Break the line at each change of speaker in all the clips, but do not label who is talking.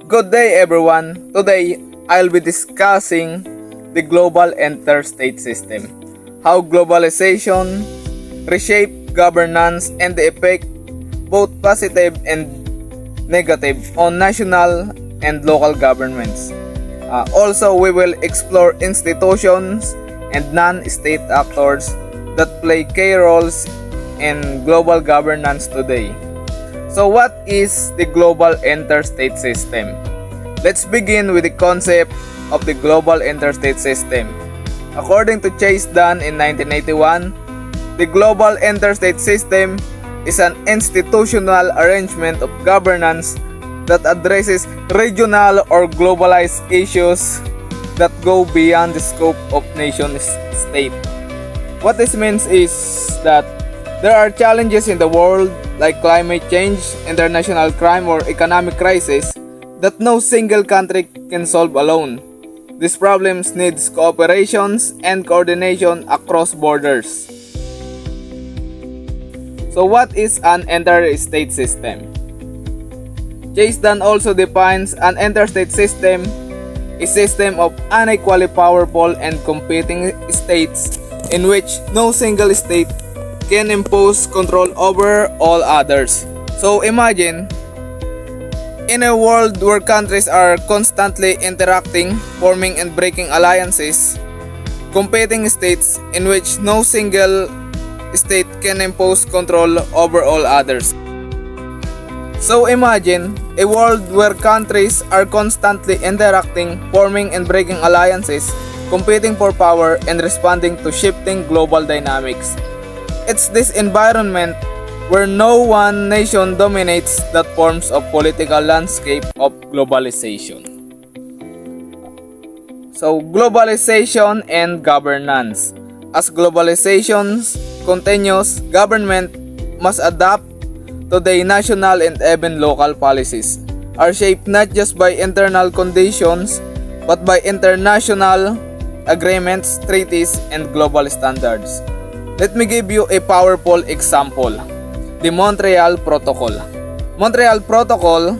Good day everyone. Today, I'll be discussing the global interstate system. How globalization reshape governance and the effect both positive and negative on national and local governments. Also, we will explore institutions and non-state actors that play key roles in global governance today. So what is the global interstate system? Let's begin with the concept of the global interstate system. According to Chase Dunn in 1981, the global interstate system is an institutional arrangement of governance that addresses regional or globalized issues that go beyond the scope of nation-state. What this means is that there are challenges in the world like climate change, international crime, or economic crisis that no single country can solve alone. These problems need cooperation and coordination across borders. So what is an interstate system? Chase Dunn also defines an interstate system, a system of unequally powerful and competing states in which no single state can impose control over all others. So imagine, in a world where countries are constantly interacting, forming and breaking alliances, competing states in which no single state can impose control over all others. So imagine a world where countries are constantly interacting, forming and breaking alliances, competing for power and responding to shifting global dynamics. It's this environment where no one nation dominates that forms of political landscape of globalization. So globalization and governance. As globalization continues, government must adapt to the national and even local policies, are shaped not just by internal conditions but by international agreements, treaties, and global standards. Let me give you a powerful example. The Montreal Protocol. Montreal Protocol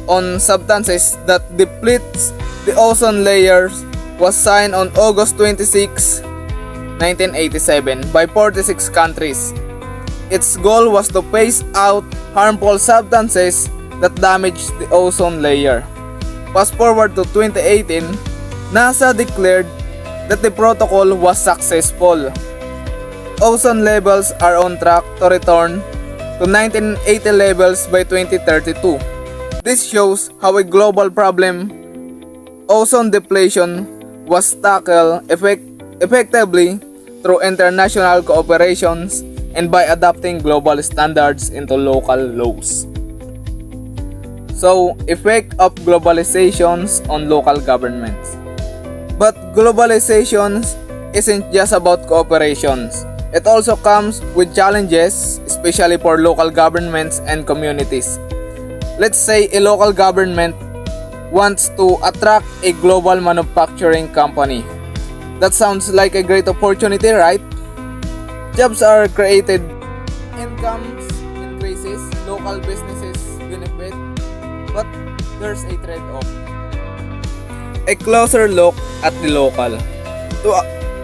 on substances that depletes the ozone layers was signed on August 26, 1987 by 46 countries. Its goal was to phase out harmful substances that damage the ozone layer. Fast forward to 2018, NASA declared that the protocol was successful. Ozone levels are on track to return to 1980 levels by 2032. This shows how a global problem, ozone depletion, was tackled effectively through international cooperations and by adapting global standards into local laws. So, effect of globalizations on local governments. But globalization isn't just about cooperations. It also comes with challenges, especially for local governments and communities. Let's say a local government wants to attract a global manufacturing company. That sounds like a great opportunity, right? Jobs are created, incomes increases, local businesses benefit, but there's a trade-off. A closer look at the local.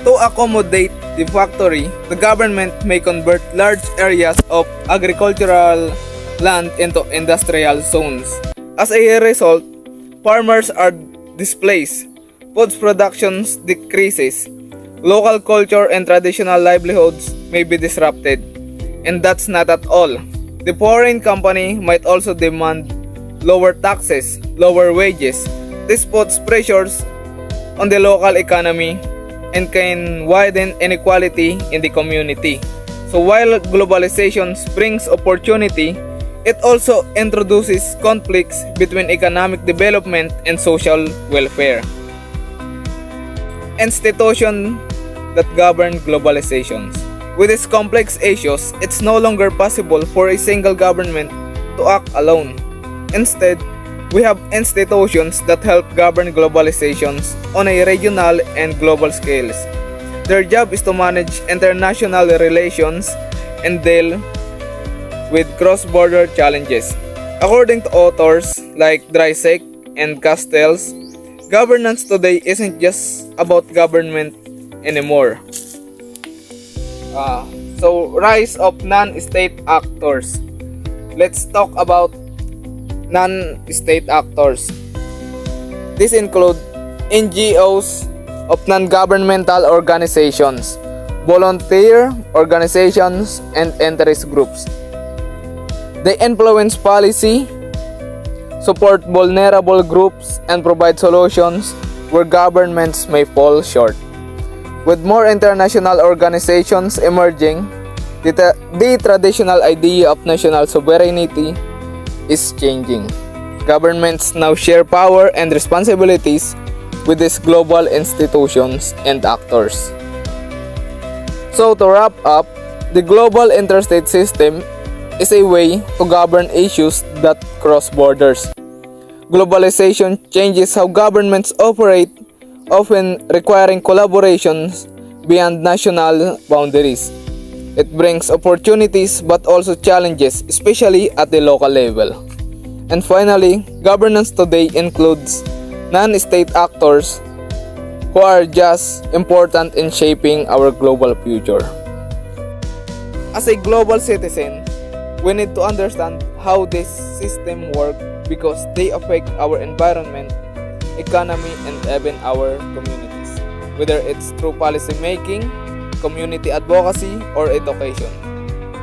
To accommodate the factory, the government may convert large areas of agricultural land into industrial zones. As a result, farmers are displaced, food production decreases, local culture and traditional livelihoods may be disrupted. And that's not at all. The foreign company might also demand lower taxes, lower wages. This puts pressures on the local economy and can widen inequality in the community. So while globalization brings opportunity, it also introduces conflicts between economic development and social welfare. Institutions that govern globalizations. With these complex issues, it's no longer possible for a single government to act alone. Instead, we have institutions that help govern globalizations on a regional and global scales. Their job is to manage international relations and deal with cross-border challenges. According to authors like Dreisek and Castells, governance today isn't just about government anymore. Rise of non-state actors. Let's talk about non-state actors. These include NGOs of non-governmental organizations, volunteer organizations, and interest groups. They influence policy, support vulnerable groups, and provide solutions where governments may fall short. With more international organizations emerging, the traditional idea of national sovereignty is changing. Governments now share power and responsibilities with these global institutions and actors. So to wrap up, the global interstate system is a way to govern issues that cross borders. Globalization changes how governments operate, often requiring collaborations beyond national boundaries. It brings opportunities but also challenges, especially at the local level. And finally, governance today includes non-state actors who are just important in shaping our global future. As a global citizen, we need to understand how this system works because they affect our environment, economy, and even our communities, whether it's through policy making, community advocacy, or education.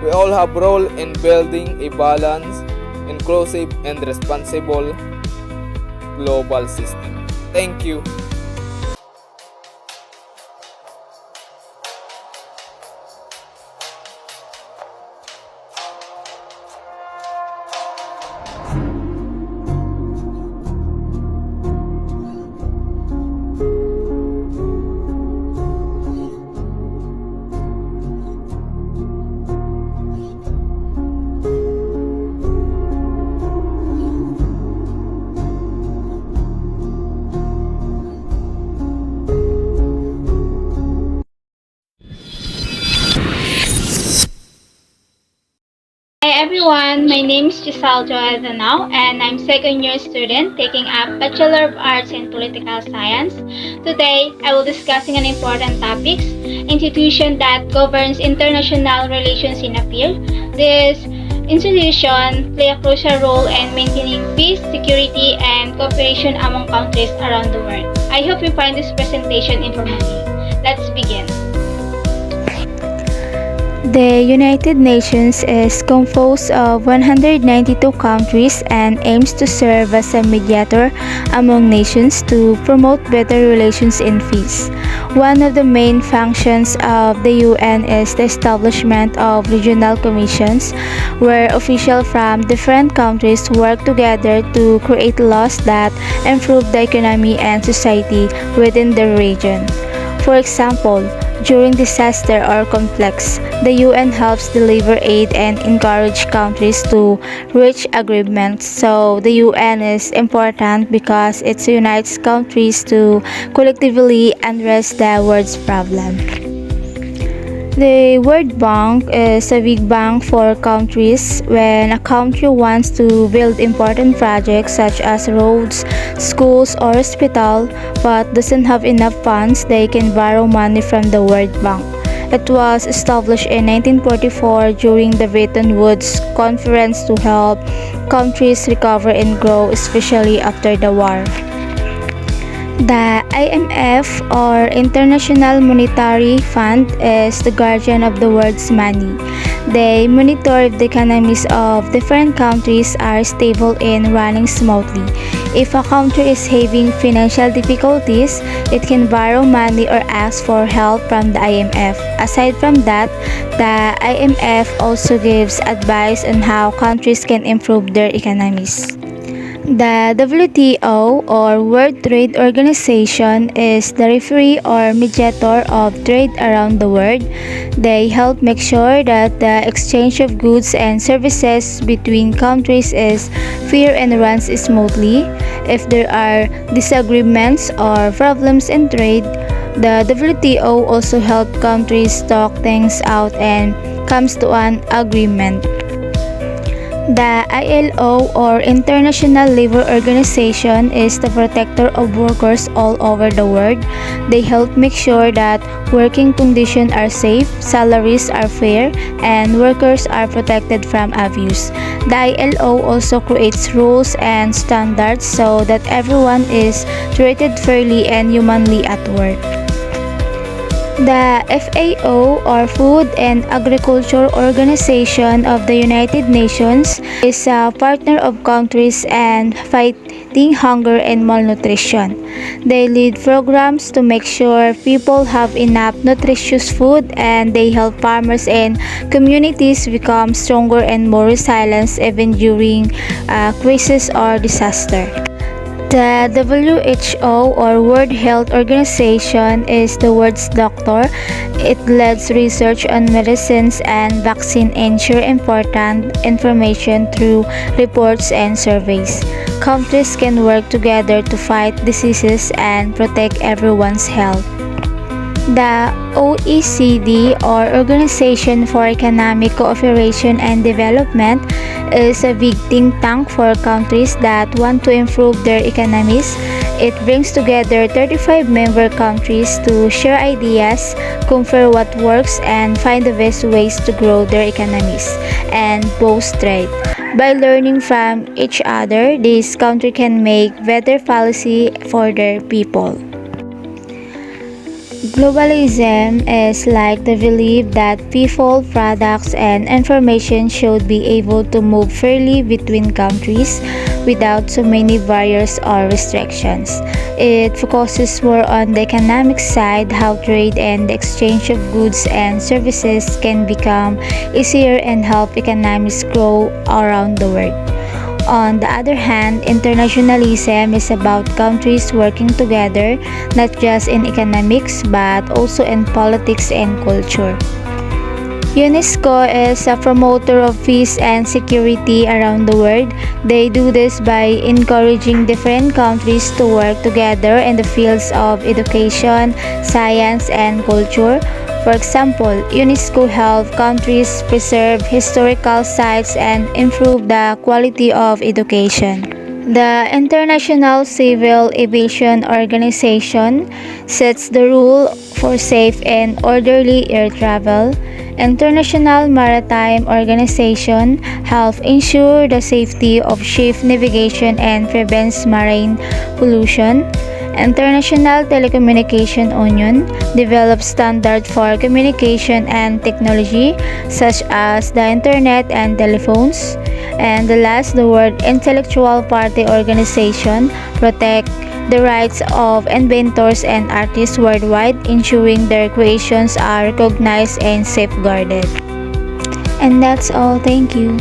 We all have a role in building a balanced, inclusive, and responsible global system. Thank you.
Hi everyone, my name is Jessiele Danao and I'm second year student taking up Bachelor of Arts in Political Science. Today, I will discussing an important topics, institution that governs international relations in a field. This institution play a crucial role in maintaining peace, security, and cooperation among countries around the world. I hope you find this presentation informative. Let's begin.
The United Nations is composed of 192 countries and aims to serve as a mediator among nations to promote better relations in peace. One of the main functions of the UN is the establishment of regional commissions where officials from different countries work together to create laws that improve the economy and society within the region. For example, during disaster or conflicts, the UN helps deliver aid and encourage countries to reach agreements. So the UN is important because it unites countries to collectively address the world's problem. The World Bank is a big bank for countries. When a country wants to build important projects such as roads, schools, or hospital but doesn't have enough funds, they can borrow money from the World Bank. It was established in 1944 during the Bretton Woods Conference to help countries recover and grow, especially after the war. The IMF, or International Monetary Fund, is the guardian of the world's money. They monitor if the economies of different countries are stable and running smoothly. If a country is having financial difficulties, it can borrow money or ask for help from the IMF. Aside from that, the IMF also gives advice on how countries can improve their economies. The WTO, or World Trade Organization, is the referee or mediator of trade around the world. They help make sure that the exchange of goods and services between countries is fair and runs smoothly. If there are disagreements or problems in trade, the WTO also helps countries talk things out and comes to an agreement. The ILO, or International Labor Organization, is the protector of workers all over the world. They help make sure that working conditions are safe, salaries are fair, and workers are protected from abuse. The ILO also creates rules and standards so that everyone is treated fairly and humanly at work. The FAO, or Food and Agriculture Organization of the United Nations, is a partner of countries in fighting hunger and malnutrition. They lead programs to make sure people have enough nutritious food, and they help farmers and communities become stronger and more resilient even during crisis or disaster. The WHO, or World Health Organization, is the world's doctor. It leads research on medicines and vaccine and share important information through reports and surveys. Countries can work together to fight diseases and protect everyone's health. The OECD, or Organization for Economic Cooperation and Development, is a big think tank for countries that want to improve their economies. It brings together 35 member countries to share ideas, compare what works, and find the best ways to grow their economies and boost trade. By learning from each other, this country can make better policy for their people. Globalism is like the belief that people, products, and information should be able to move freely between countries without so many barriers or restrictions. It focuses more on the economic side, how trade and the exchange of goods and services can become easier and help economies grow around the world. On the other hand, internationalism is about countries working together, not just in economics but also in politics and culture. UNESCO is a promoter of peace and security around the world. They do this by encouraging different countries to work together in the fields of education, science, and culture. For example, UNESCO helps countries preserve historical sites and improve the quality of education. The International Civil Aviation Organization sets the rule for safe and orderly air travel. International Maritime Organization helps ensure the safety of ship navigation and prevents marine pollution. International Telecommunication Union develops standards for communication and technology such as the internet and telephones. And the last, the World Intellectual Property Organization protect the rights of inventors and artists worldwide, ensuring their creations are recognized and safeguarded. And that's all. Thank you.